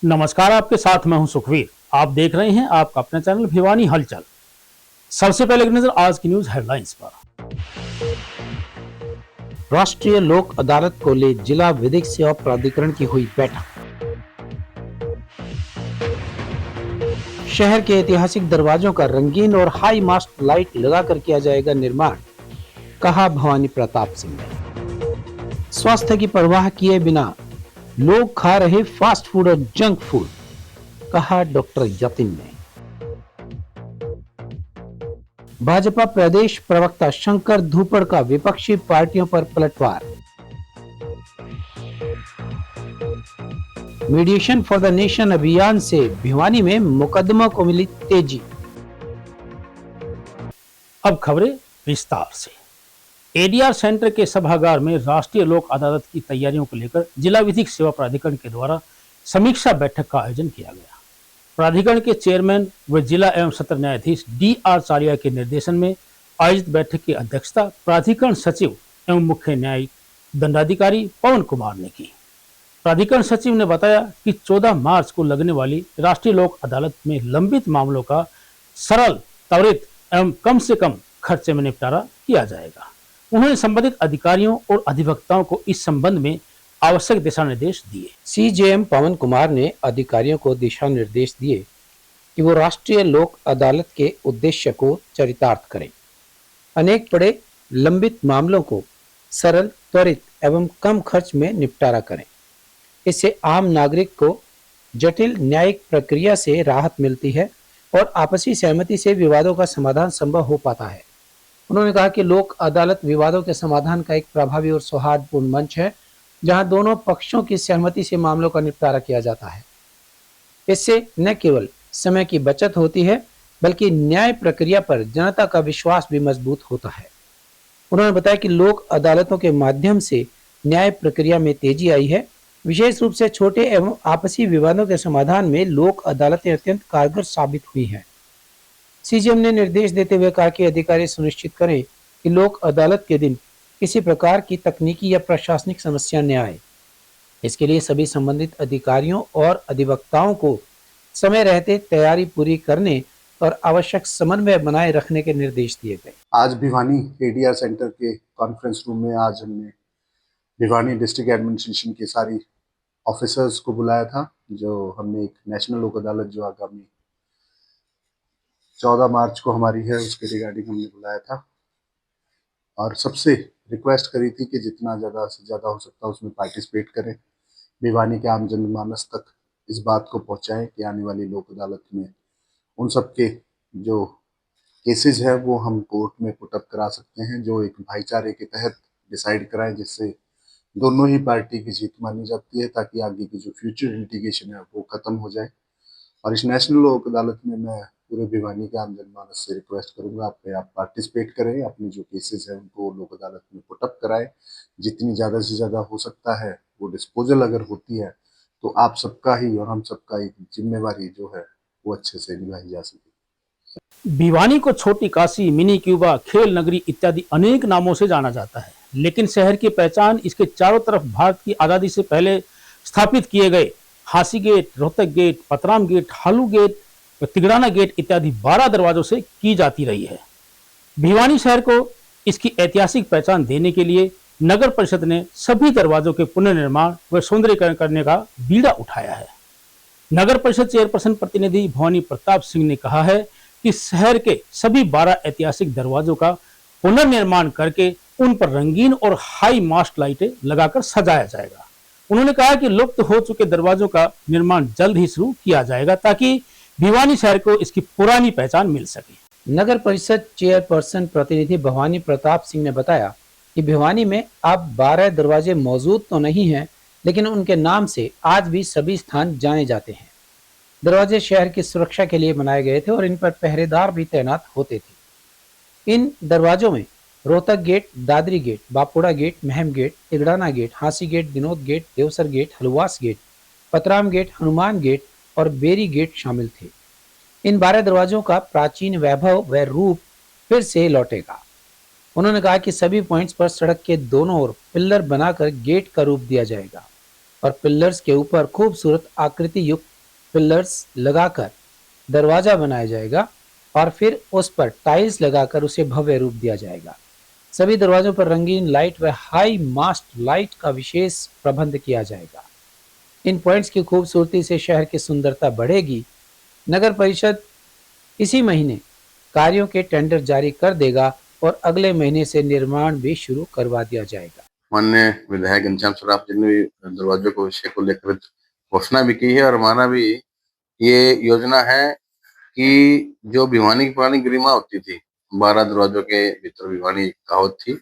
नमस्कार, आपके साथ मैं हूं सुखवीर। आप देख रहे हैं आपका अपना चैनल भिवानी हलचल। सबसे पहले की नजर आज की न्यूज हेडलाइंस पर। राष्ट्रीय लोक अदालत को ले जिला विधिक सेवा प्राधिकरण की हुई बैठक। शहर के ऐतिहासिक दरवाजों का रंगीन और हाई मास्ट लाइट लगाकर किया जाएगा निर्माण, कहा भवानी प्रताप सिंह ने। स्वास्थ्य की परवाह किए बिना लोग खा रहे फास्ट फूड और जंक फूड, कहा डॉक्टर यतिन ने। भाजपा प्रदेश प्रवक्ता शंकर धूपड़ का विपक्षी पार्टियों पर पलटवार। मीडिएशन फॉर द नेशन अभियान से भिवानी में मुकदमों को मिली तेजी। अब खबरें विस्तार से। एडीआर सेंटर के सभागार में राष्ट्रीय लोक अदालत की तैयारियों को लेकर जिला विधिक सेवा प्राधिकरण के द्वारा समीक्षा बैठक का आयोजन किया गया। प्राधिकरण के चेयरमैन व जिला एवं सत्र न्यायाधीश डी.आर. चारिया के निर्देशन में आयोजित बैठक की अध्यक्षता प्राधिकरण सचिव एवं मुख्य न्यायिक दंडाधिकारी पवन कुमार ने की। प्राधिकरण सचिव ने बताया कि 14 मार्च को लगने वाली राष्ट्रीय लोक अदालत में लंबित मामलों का सरल, त्वरित एवं कम से कम खर्चे में निपटारा किया जाएगा। उन्होंने संबंधित अधिकारियों और अधिवक्ताओं को इस संबंध में आवश्यक दिशा निर्देश दिए। सीजेएम पवन कुमार ने अधिकारियों को दिशा निर्देश दिए कि वो राष्ट्रीय लोक अदालत के उद्देश्य को चरितार्थ करें। अनेक बड़े लंबित मामलों को सरल, त्वरित एवं कम खर्च में निपटारा करें। इससे आम नागरिक को जटिल न्यायिक प्रक्रिया से राहत मिलती है और आपसी सहमति से विवादों का समाधान संभव हो पाता है। उन्होंने कहा कि लोक अदालत विवादों के समाधान का एक प्रभावी और सौहार्दपूर्ण मंच है, जहां दोनों पक्षों की सहमति से मामलों का निपटारा किया जाता है। इससे न केवल समय की बचत होती है, बल्कि न्याय प्रक्रिया पर जनता का विश्वास भी मजबूत होता है। उन्होंने बताया कि लोक अदालतों के माध्यम से न्याय प्रक्रिया में तेजी आई है। विशेष रूप से छोटे एवं आपसी विवादों के समाधान में लोक अदालतें अत्यंत कारगर साबित हुई हैं। सीजीएम ने निर्देश देते हुए कहा कि अधिकारी सुनिश्चित करें कि लोक अदालत के दिन किसी प्रकार की तकनीकी या प्रशासनिक समस्या न आए। इसके लिए सभी संबंधित अधिकारियों और अधिवक्ताओं को समय रहते तैयारी पूरी करने और आवश्यक समन्वय बनाए रखने के निर्देश दिए गए। आज भिवानी एडीआर सेंटर के कॉन्फ्रेंस रूम में आज हमने भिवानी डिस्ट्रिक्ट एडमिनिस्ट्रेशन के सारी ऑफिसर्स को बुलाया था, जो हमने एक नेशनल लोक अदालत जो आगामी 14 मार्च को हमारी है उसके रिगार्डिंग हमने बुलाया था और सबसे रिक्वेस्ट करी थी कि जितना ज़्यादा से ज़्यादा हो सकता है उसमें पार्टिसिपेट करें। भिवानी के आम जनमानस तक इस बात को पहुंचाएं कि आने वाली लोक अदालत में उन सब के जो केसेस है वो हम कोर्ट में पुटअप करा सकते हैं, जो एक भाईचारे के तहत डिसाइड कराएं, जिससे दोनों ही पार्टी की जीत मानी जाती है, ताकि आगे की जो फ्यूचर लिटिगेशन है वो खत्म हो जाए। और इस नेशनल लोक अदालत में मैं पूरे भिवानी के आम जनमानस से रिक्वेस्ट करूंगा आप पार्टिसिपेट करें, अपने जो केसेस हैं उनको लोक अदालत में पुटअप कराएं। जितनी ज़्यादा से ज़्यादा हो सकता है वो डिस्पोजल अगर होती है तो आप सबका ही और हम सबका एक जिम्मेवारी जो है वो अच्छे से निभाई जा सके। भिवानी को छोटी काशी, मिनी क्यूबा, खेल नगरी इत्यादि अनेक नामों से जाना जाता है, लेकिन शहर की पहचान इसके चारों तरफ भारत की आजादी से पहले स्थापित किए गए हासी gate, Rohtak gate, Patram gate, हालू गेट, तिगड़ाना गेट इत्यादि 12 दरवाजों से की जाती रही है। भिवानी शहर को इसकी ऐतिहासिक पहचान देने के लिए नगर परिषद ने सभी दरवाजों के पुनर्निर्माण व सौंदर्यीकरण करने का बीड़ा उठाया है। नगर परिषद चेयरपर्सन प्रतिनिधि भवानी प्रताप सिंह ने कहा है कि शहर के सभी 12 ऐतिहासिक दरवाजों का पुनर्निर्माण करके उन पर रंगीन और हाई मास्ट लाइटें लगाकर सजाया जाएगा। उन्होंने कहा कि लुप्त हो चुके दरवाजों का निर्माण जल्द ही शुरू किया जाएगा, ताकि भिवानी शहर को इसकी पुरानी पहचान मिल सके। नगर परिषद चेयरपर्सन प्रतिनिधि भवानी प्रताप सिंह ने बताया कि भिवानी में अब 12 दरवाजे मौजूद तो नहीं हैं, लेकिन उनके नाम से आज भी सभी स्थान जाने जाते हैं। दरवाजे शहर की सुरक्षा के लिए बनाए गए थे और इन पर पहरेदार भी तैनात होते थे। इन दरवाजों में Rohtak gate, Dadri gate, Bapura gate, Meham gate, Tigrana gate, Hansi gate, Dinod gate, Devsar gate, Halwas gate, Patram gate, Hanuman gate और बेरी गेट शामिल थे। इन 12 दरवाजों का प्राचीन वैभव व रूप फिर से लौटेगा। उन्होंने कहा कि सभी पॉइंट्स पर सड़क के दोनों ओर पिल्लर बनाकर गेट का रूप दिया जाएगा और पिल्लर्स के ऊपर खूबसूरत आकृति युक्त पिलर्स लगाकर दरवाजा बनाया जाएगा और फिर उस पर टाइल्स लगाकर उसे भव्य रूप दिया जाएगा। सभी दरवाजों पर रंगीन लाइट व हाई मास्ट लाइट का विशेष प्रबंध किया जाएगा। इन पॉइंट्स की खूबसूरती से शहर की सुंदरता बढ़ेगी। नगर परिषद इसी महीने कार्यों के टेंडर जारी कर देगा और अगले महीने से निर्माण भी शुरू करवा दिया जाएगा। माननीय विधायक घनश्याम सराफ जी ने भी दरवाजों को विषय को लेकर घोषणा भी की है और हमारा भी ये योजना है कि जो भिवानी की पुरानी गरिमा होती थी, 12 दरवाजों के भीतर भिवानी कहावत थी,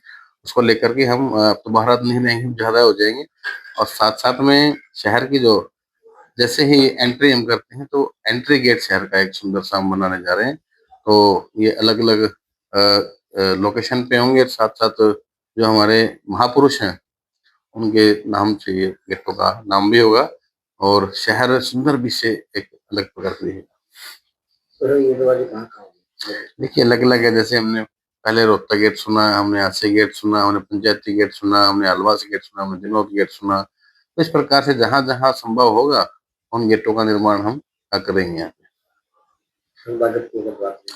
उसको लेकर के हम तो भारत नहीं रहेंगे, ज्यादा हो जाएंगे। और साथ साथ में शहर की जो जैसे ही एंट्री हम करते हैं तो एंट्री गेट शहर का एक सुंदर सा हम बनाने जा रहे हैं। तो ये अलग अलग लोकेशन पे होंगे। साथ साथ जो हमारे महापुरुष हैं उनके नाम से ये गेटों का नाम भी होगा और शहर सुंदर भी से एक अलग प्रकार से है। देखिए अलग अलग है, जैसे हमने पहले रोहतक गेट सुना, हमने आसे गेट सुना, हमने पंचायती गेट सुना, हमने अलवास गेट सुना, हमने दिनों गेट सुना। तो इस प्रकार से जहां जहां संभव होगा उन गेटों का निर्माण हम करेंगे। यहाँ पे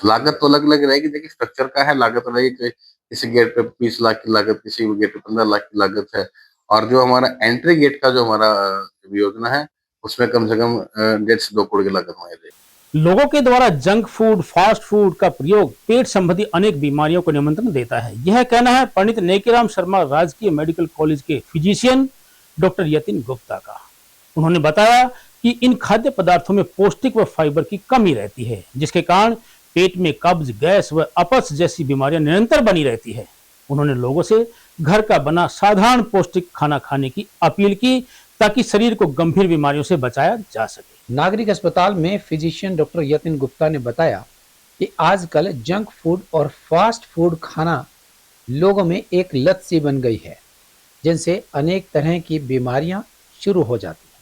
लागत तो अलग अलग रहेगी। देखिए स्ट्रक्चर का है, लागत रहेगी। किसी गेट पे 20 लाख की लागत, किसी गेट पे 15 लाख की लागत है। और जो हमारा एंट्री गेट का जो हमारा योजना है उसमें कम से कम 1.5 से 2 करोड़ की लागत हमारी रहेगी। लोगों के द्वारा जंक फूड, फास्ट फूड का प्रयोग पेट संबंधी अनेक बीमारियों को निमंत्रण देता है। यह कहना है पंडित नेकीराम शर्मा राजकीय मेडिकल कॉलेज के फिजिशियन डॉक्टर यतिन गुप्ता का। उन्होंने बताया कि इन खाद्य पदार्थों में पौष्टिक व फाइबर की कमी रहती है, जिसके कारण पेट में कब्ज, गैस व अपच जैसी बीमारियां निरंतर बनी रहती है। उन्होंने लोगों से घर का बना साधारण पौष्टिक खाना खाने की अपील की ताकि शरीर को गंभीर बीमारियों से बचाया जा सके। नागरिक अस्पताल में फिजिशियन डॉक्टर यतिन गुप्ता ने बताया कि आजकल जंक फूड और फास्ट फूड खाना लोगों में एक लत सी बन गई है, जिनसे अनेक तरह की बीमारियां शुरू हो जाती हैं।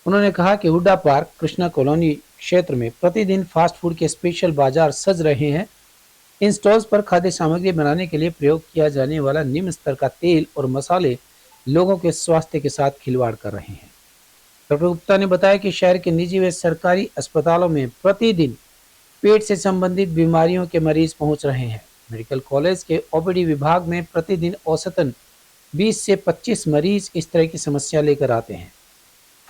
उन्होंने कहा कि हुड्डा पार्क, कृष्णा कॉलोनी क्षेत्र में प्रतिदिन फास्ट फूड के स्पेशल बाजार सज रहे हैं। इन स्टॉल्स पर खाद्य सामग्री बनाने के लिए प्रयोग किया जाने वाला निम्न स्तर का तेल और मसाले लोगों के स्वास्थ्य के साथ खिलवाड़ कर रहे हैं। डॉक्टर गुप्ता ने बताया कि शहर के निजी व सरकारी अस्पतालों में प्रतिदिन पेट से संबंधित बीमारियों के मरीज पहुंच रहे हैं। मेडिकल कॉलेज के ओपीडी विभाग में प्रतिदिन औसतन 20 से 25 मरीज इस तरह की समस्या लेकर आते हैं।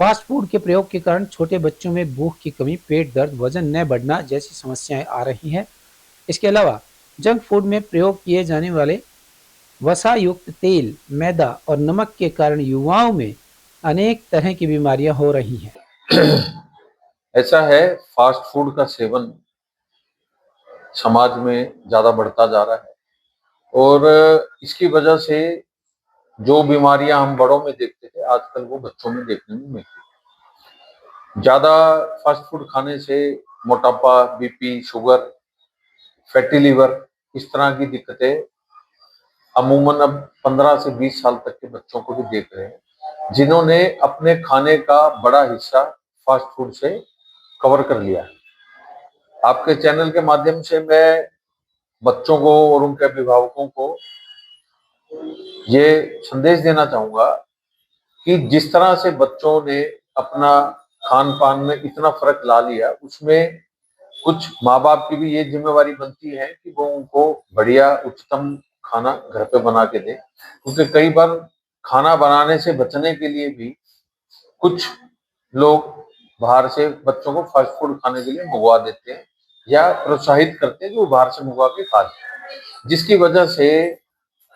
फास्ट फूड के प्रयोग के कारण छोटे बच्चों में भूख की कमी, पेट दर्द, वजन न बढ़ना जैसी समस्याएं आ रही हैं। इसके अलावा जंक फूड में प्रयोग किए जाने वाले वसा युक्त तेल, मैदा और नमक के कारण युवाओं में अनेक तरह की बीमारियां हो रही हैं। ऐसा है, फास्ट फूड का सेवन समाज में ज्यादा बढ़ता जा रहा है और इसकी वजह से जो बीमारियां हम बड़ों में देखते थे आजकल वो बच्चों में देखने में मिलती है। ज्यादा फास्ट फूड खाने से मोटापा, बीपी, शुगर, फैटी लिवर, इस तरह की दिक्कतें अमूमन अब 15 से 20 साल तक के बच्चों को भी देख रहे हैं, जिन्होंने अपने खाने का बड़ा हिस्सा फास्ट फूड से कवर कर लिया है। आपके चैनल के माध्यम से मैं बच्चों को और उनके अभिभावकों को ये संदेश देना चाहूंगा कि जिस तरह से बच्चों ने अपना खान पान में इतना फर्क ला लिया, उसमें कुछ माँ बाप की भी ये जिम्मेवारी बनती है कि वो उनको बढ़िया उच्चतम खाना घर पे बना के दे, क्योंकि कई बार खाना बनाने से बचने के लिए भी कुछ लोग बाहर से बच्चों को फास्ट फूड खाने के लिए मंगवा देते हैं या प्रोत्साहित करते हैं कि वो बाहर से मंगवा के खा लें, जिसकी वजह से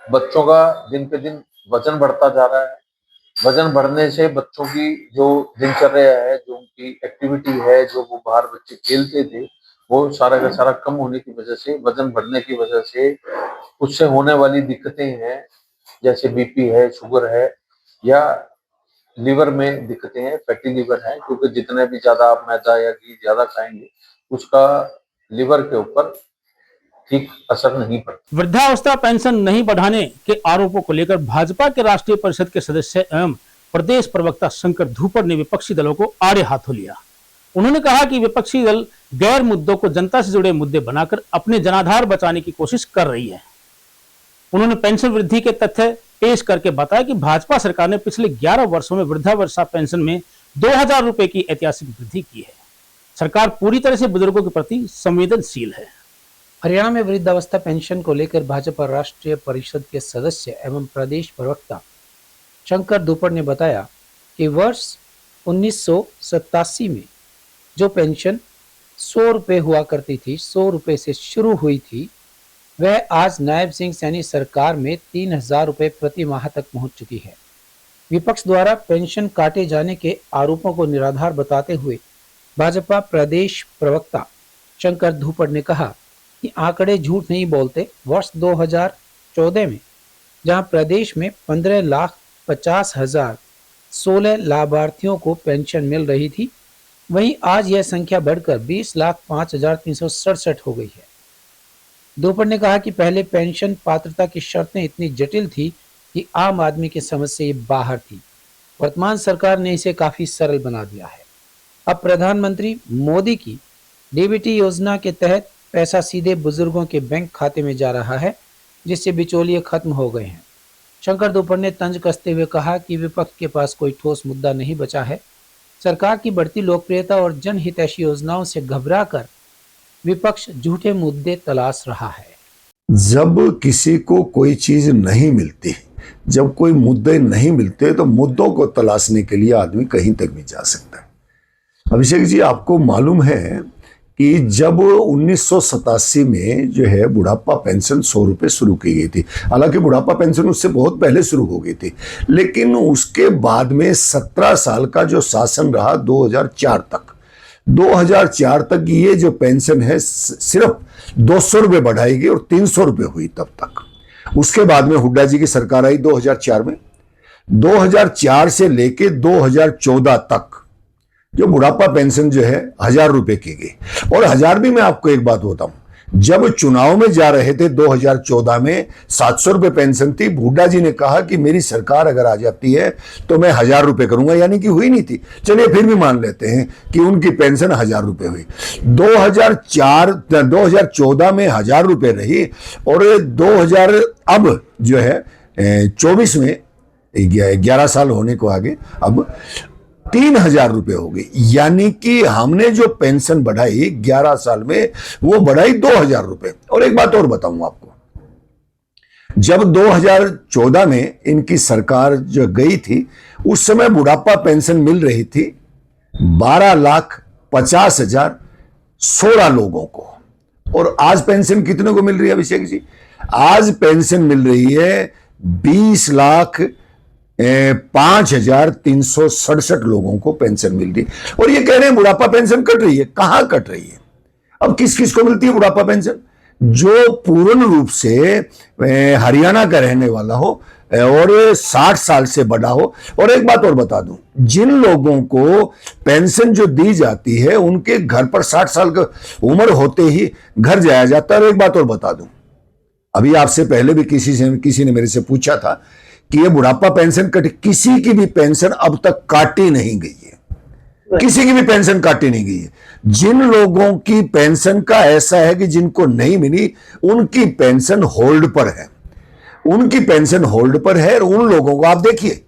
बच्चों का दिन पे दिन वजन बढ़ता जा रहा है। वजन बढ़ने से बच्चों की जो दिनचर्या है, जो उनकी एक्टिविटी है, जो वो बाहर बच्चे खेलते थे, वो सारा का सारा कम होने की वजह से, वजन बढ़ने की वजह से उससे होने वाली दिक्कतें हैं, जैसे बीपी है, शुगर है या लीवर में दिक्कतें हैं, फैटी लीवर है, क्योंकि जितने भी ज्यादा आप मैदा या घी ज्यादा खाएंगे उसका लीवर के ऊपर ठीक असर नहीं पड़ता। वृद्धावस्था पेंशन नहीं बढ़ाने के आरोपों को लेकर भाजपा के राष्ट्रीय परिषद के सदस्य एवं प्रदेश प्रवक्ता शंकर धूपर ने विपक्षी दलों को आड़े हाथों लिया। उन्होंने कहा कि विपक्षी दल गैर मुद्दों को जनता से जुड़े मुद्दे बनाकर अपने जनाधार बचाने की कोशिश कर रही है। उन्होंने पेंशन वृद्धि के तथ्य पेश करके बताया कि भाजपा सरकार ने पिछले 11 वर्षों में वृद्धावस्था पेंशन में 2000 रुपए की ऐतिहासिक वृद्धि की है। सरकार पूरी तरह से बुजुर्गों के प्रति संवेदनशील है। हरियाणा में वृद्धावस्था पेंशन को लेकर भाजपा राष्ट्रीय परिषद के सदस्य एवं प्रदेश प्रवक्ता शंकर दुपड़ ने बताया कि वर्ष 1987 में जो पेंशन 100 रुपये हुआ करती थी, 100 रुपये से शुरू हुई थी, वह आज नायब सिंह सैनी सरकार में 3000 रुपये प्रति माह तक पहुंच चुकी है। विपक्ष द्वारा पेंशन काटे जाने के आरोपों को निराधार बताते हुए भाजपा प्रदेश प्रवक्ता शंकर धूपड़ ने कहा कि आंकड़े झूठ नहीं बोलते। वर्ष 2014 में जहां प्रदेश में 15,50,000 16 लाभार्थियों को पेंशन मिल रही थी, वहीं आज यह संख्या बढ़कर 20,05,367 हो गई है। धूपड़ ने कहा कि पहले पेंशन पात्रता की शर्तें इतनी जटिल थी कि आम आदमी की समझ से ये बाहर थी। वर्तमान सरकार ने इसे काफी सरल बना दिया है। अब प्रधानमंत्री मोदी की डीबीटी योजना के तहत पैसा सीधे बुजुर्गों के बैंक खाते में जा रहा है, जिससे बिचौलिए खत्म हो गए हैं। शंकर दुपड़ ने तंज कसते हुए कहा कि विपक्ष के पास कोई ठोस मुद्दा नहीं बचा है। सरकार की बढ़ती लोकप्रियता और जनहितैषी योजनाओं से घबराकर विपक्ष झूठे मुद्दे तलाश रहा है। जब किसी को कोई चीज नहीं मिलती, जब कोई मुद्दे नहीं मिलते, तो मुद्दों को तलाशने के लिए आदमी कहीं तक भी जा सकता है। अभिषेक जी, आपको मालूम है कि जब 1987 में जो है बुढ़ापा पेंशन 100 रुपये शुरू की गई थी, हालांकि बुढ़ापा पेंशन उससे बहुत पहले शुरू हो गई थी, लेकिन उसके बाद में 17 साल का जो शासन रहा 2004 तक ये जो पेंशन है सिर्फ 200 रुपये बढ़ाई गई और 300 रुपये हुई तब तक। उसके बाद में हुड्डा जी की सरकार आई 2004 में। 2004 से लेके 2014 तक जो बुढ़ापा पेंशन जो है 1000 रुपये की गई। और 1000 भी मैं आपको एक बात बताऊं, जब चुनाव में जा रहे थे 2014 में 700 रुपये पेंशन थी। हुड्डा जी ने कहा कि मेरी सरकार अगर आ जाती है तो मैं 1000 रुपये करूंगा, यानी कि हुई नहीं थी। चलिए फिर भी मान लेते हैं कि उनकी पेंशन 1000 रुपये हुई। 2014 में 1000 रुपये रही और 2000 अब जो है 24 में 11 साल होने को आगे अब 3000 रुपये हो गई। यानी कि हमने जो पेंशन बढ़ाई 11 साल में वो बढ़ाई 2000 रुपये। और एक बात और बताऊं आपको, जब 2014 में इनकी सरकार जो गई थी उस समय बुढ़ापा पेंशन मिल रही थी 12,50,000 16 लोगों को। और आज पेंशन कितने को मिल रही है अभिषेक जी? आज पेंशन मिल रही है 20,05,367 लोगों को पेंशन मिल रही। और ये कह रहे हैं बुढ़ापा पेंशन कट रही है। कहां कट रही है? अब किस किस को मिलती है बुढ़ापा पेंशन? जो पूर्ण रूप से हरियाणा का रहने वाला हो और 60 साल से बड़ा हो। और एक बात और बता दूं, जिन लोगों को पेंशन जो दी जाती है उनके घर पर 60 साल का उम्र होते ही घर जाया जाता है। और एक बात और बता दूं, अभी आपसे पहले भी किसी ने मेरे से पूछा था कि ये बुढ़ापा पेंशन किसी की भी पेंशन अब तक काटी नहीं गई है, किसी की भी पेंशन काटी नहीं गई है। जिन लोगों की पेंशन का ऐसा है कि जिनको नहीं मिली उनकी पेंशन होल्ड पर है, उनकी पेंशन होल्ड पर है। और उन लोगों को आप देखिए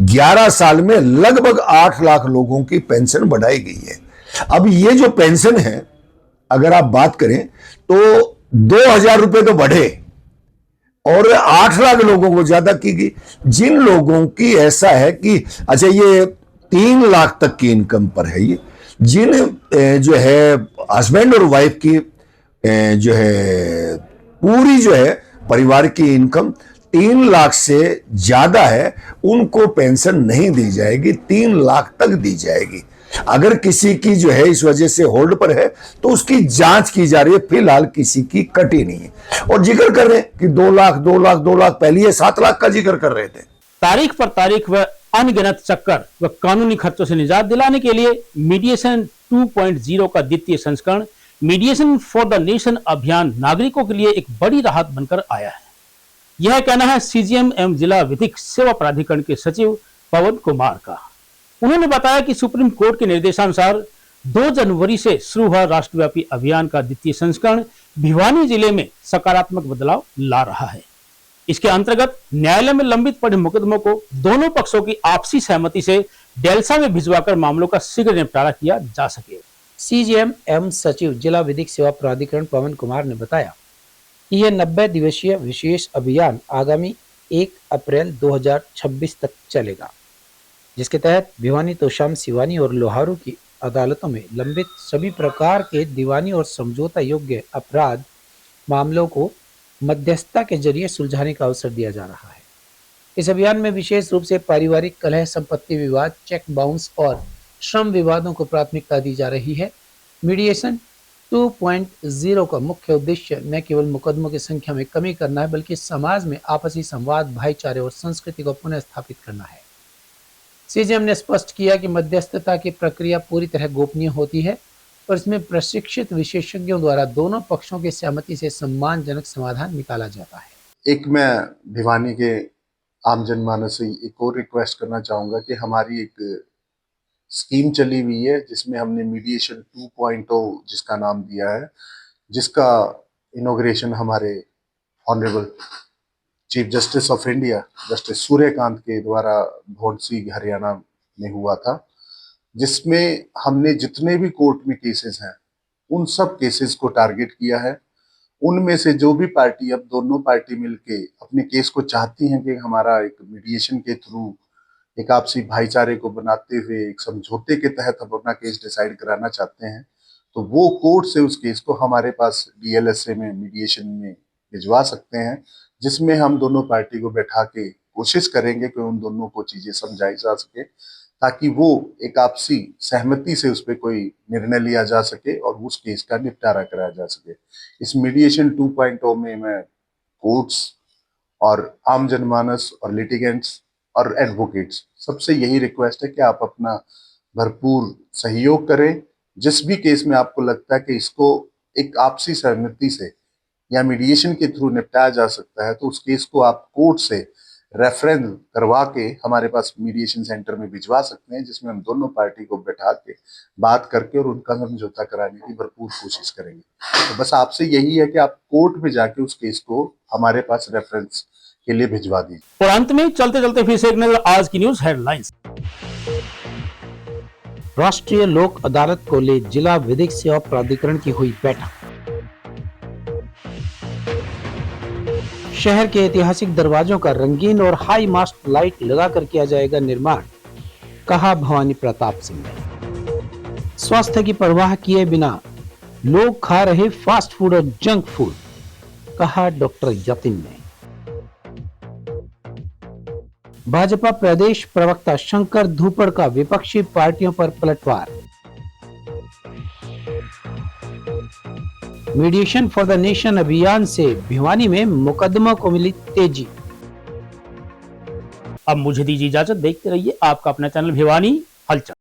11 साल में लगभग 8 लाख लोगों की पेंशन बढ़ाई गई है। अब ये जो पेंशन है अगर आप बात करें तो 2000 रुपए तो बढ़े और 8 लाख लोगों को ज्यादा की गई। जिन लोगों की ऐसा है कि अच्छा ये 3 लाख तक की इनकम पर है, ये जिन जो है हस्बैंड और वाइफ की जो है पूरी जो है परिवार की इनकम 3 लाख से ज्यादा है, उनको पेंशन नहीं दी जाएगी, 3 लाख तक दी जाएगी। अगर किसी की जो है इस वजह से होल्ड पर है तो उसकी जांच की जा रही है। फिलहाल किसी की कटी नहीं है। और जिक्र कर रहे हैं कि 2 लाख 2 लाख 2 लाख, पहले ये 7 लाख का जिक्र कर रहे थे। तारीख पर तारीख व अनगिनत चक्कर व कानूनी खर्चों से निजात दिलाने के लिए मीडिएशन 2.0 का द्वितीय संस्करण मीडिएशन फॉर द नेशन अभियान नागरिकों के लिए एक बड़ी राहत बनकर आया है। यह कहना है सीजीएम एवं जिला विधिक सेवा प्राधिकरण के सचिव पवन कुमार का। उन्होंने बताया कि सुप्रीम कोर्ट के निर्देशानुसार 2 जनवरी से शुरू हुआ राष्ट्रव्यापी अभियान का द्वितीय संस्करण भिवानी जिले में सकारात्मक बदलाव ला रहा है। इसके अंतर्गत न्यायालय में लंबित पड़े मुकदमों को दोनों पक्षों की आपसी सहमति से डेल्सा में भिजवाकर मामलों का शीघ्र निपटारा किया जा सके। सीजेएम एवं सचिव जिला विधिक सेवा प्राधिकरण पवन कुमार ने बताया कि यह 90 दिवसीय विशेष अभियान आगामी 1 अप्रैल 2026 तक चलेगा, जिसके तहत भिवानी, तोशाम, सिवानी और लोहारू की अदालतों में लंबित सभी प्रकार के दीवानी और समझौता योग्य अपराध मामलों को मध्यस्थता के जरिए सुलझाने का अवसर दिया जा रहा है। इस अभियान में विशेष रूप से पारिवारिक कलह, संपत्ति विवाद, चेक बाउंस और श्रम विवादों को प्राथमिकता दी जा रही है। मीडिएशन 2.0 का मुख्य उद्देश्य न केवल मुकदमों की संख्या में कमी करना है, बल्कि समाज में आपसी संवाद, भाईचारे और संस्कृति को पुनः स्थापित करना है। सीजेएम ने स्पष्ट किया कि मध्यस्थता की प्रक्रिया पूरी तरह गोपनीय होती है और इसमें प्रशिक्षित विशेषज्ञों द्वारा दोनों पक्षों की सहमति से सम्मानजनक समाधान निकाला जाता है। एक मैं भिवानी के आम जनमानस से एक और रिक्वेस्ट करना चाहूँगा कि हमारी एक स्कीम चली हुई है जिसमें हमने मीडिएशन 2.0 जिसका नाम दिया है, जिसका इनॉग्रेशन हमारे honourable chief justice of India justice Suryakant के द्वारा भौंडसी हरियाणा में हुआ था, जिसमें हमने जितने भी कोर्ट में केसेस हैं उन सब केसेस को टारगेट किया है। उनमें से जो भी पार्टी, अब दोनों पार्टी मिलके अपने केस को चाहती हैं कि हमारा एक मीडिएशन के थ्रू एक आपसी भाईचारे को बनाते हुए एक समझौते के तहत हम अपना केस डिसाइड कराना चाहते हैं, तो वो कोर्ट से उस केस को हमारे पास डीएलएसए में मीडिएशन में भिजवा सकते हैं, जिसमें हम दोनों पार्टी को बैठा के कोशिश करेंगे कि उन दोनों को चीजें समझाई जा सके, ताकि वो एक आपसी सहमति से उस पर कोई निर्णय लिया जा सके और उस केस का निपटारा कराया जा सके। इस मीडिएशन 2.0 में मैं कोर्ट्स और आम जनमानस और लिटिगेंट्स और एडवोकेट्स सबसे यही रिक्वेस्ट है कि आप अपना भरपूर सहयोग करें। जिस भी केस में आपको लगता है कि इसको एक आपसी सहमति से या मीडिएशन के थ्रू निपटाया जा सकता है, तो उस केस को आप कोर्ट से रेफरेंस करवा के हमारे पास मीडिएशन सेंटर में भिजवा सकते हैं, जिसमें हम दोनों पार्टी को बैठा के बात करके और उनका समझौता कराने की भरपूर कोशिश करेंगे। तो बस आपसे यही है कि आप कोर्ट में जाके उस केस को हमारे पास रेफरेंस के लिए भिजवा दीजिए। और अंत में चलते चलते फिर से एक नजर आज की न्यूज हेडलाइंस। राष्ट्रीय लोक अदालत को ले जिला विधिक सेवा प्राधिकरण की हुई बैठक। शहर के ऐतिहासिक दरवाजों का रंगीन और हाई मास्ट लाइट लगाकर किया जाएगा निर्माण, कहा भवानी प्रताप सिंह ने। स्वास्थ्य की परवाह किए बिना लोग खा रहे फास्ट फूड और जंक फूड, कहा डॉक्टर यतिन ने। भाजपा प्रदेश प्रवक्ता शंकर धूपड़ का विपक्षी पार्टियों पर पलटवार। मीडिएशन फॉर द नेशन अभियान से भिवानी में मुकदमों को मिली तेजी। अब मुझे दीजिए इजाजत, देखते रहिए आपका अपना चैनल भिवानी हलचल।